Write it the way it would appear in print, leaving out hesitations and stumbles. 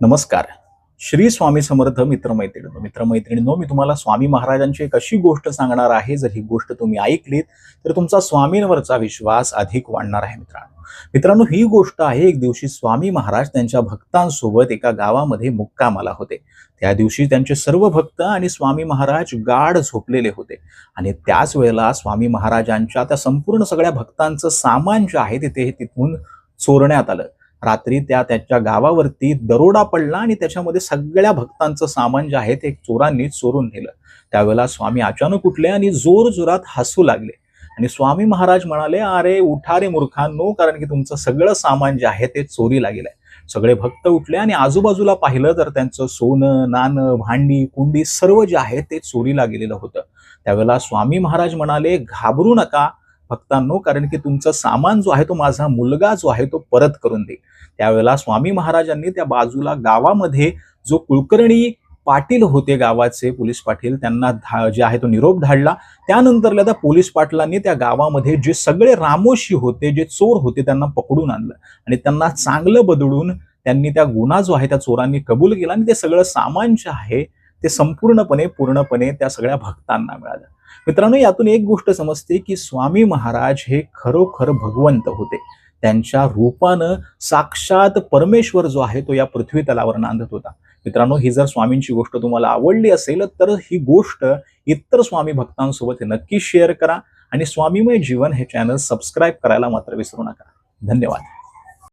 नमस्कार. श्री स्वामी समर्थ मित्रमैत्रिणींनो, मी तुम्हाला स्वामी महाराजांची एक अशी गोष्ट सांगणार आहे. जर ही गोष्ट तुम्ही ऐकलीत तर तुमचा स्वामींवरचा विश्वास अधिक वाढणार आहे. मित्रांनो, ही गोष्ट आहे, एक दिवशी स्वामी महाराज त्यांच्या भक्तांसोबत एका गावामध्ये मुक्कामाला होते. त्या दिवशी त्यांचे सर्व भक्त आणि स्वामी महाराज गाढ झोपलेले होते आणि त्याच वेळेला स्वामी महाराजांच्या त्या संपूर्ण सगळ्या भक्तांचं सामान जे आहे ते तिथून चोरण्यात आलं. रात्री त्यांच्या गावावरती दरोडा पडला आणि त्याच्यामध्ये सगळ्या भक्तांचं सामान जे आहे ते चोरांनी चोरून नेलं. त्यावेळेला स्वामी अचानक उठले आणि जोरजोरात हसू लागले आणि स्वामी महाराज म्हणाले, अरे उठा रे मूर्खांनो, कारण की तुमचं सगळं सामान जे आहे ते चोरीला गेलंय. सगळे भक्त उठले आणि आजूबाजूला पाहिलं तर त्यांचं सोनं, नाणं, भांडी, कुंडी सर्व जे आहे ते चोरीला गेलेलं होतं. त्यावेळेला स्वामी महाराज म्हणाले, घाबरू नका भक्तांनो, कारण की तुमचं सामान जो आहे तो माझा मुलगा जो आहे तो परत करून देईल. त्यावेळेला स्वामी महाराजांनी त्या बाजूला गावामध्ये जो कुलकर्णी पाटील होते, गावाचे पोलीस पाटील, त्यांना जे आहे तो निरोप धाडला. त्यानंतर त्या पोलीस पाटलांनी त्या गावामध्ये जे सगळे रामोशी होते, जे चोर होते, त्यांना पकडून आणलं आणि त्यांना चांगलं बदलून त्यांनी त्या गुन्हा जो आहे त्या चोरांनी कबूल केला आणि ते सगळं सामान जे आहे ते पूर्णपणे त्या सगळ्या भक्तांना मिळालं. मित्रांनो, यातून एक गोष्ट समजते की स्वामी महाराज हे खरोखर भगवंत होते. त्यांच्या रूपानं साक्षात परमेश्वर जो आहे तो या पृथ्वी तलावर नांदत होता. मित्रांनो, ही जर स्वामींची गोष्ट तुम्हाला आवडली असेल तर ही गोष्ट इतर स्वामी भक्तांसोबत नक्की शेअर करा आणि स्वामीमय जीवन हे चॅनल सबस्क्राईब करायला मात्र विसरू नका. धन्यवाद.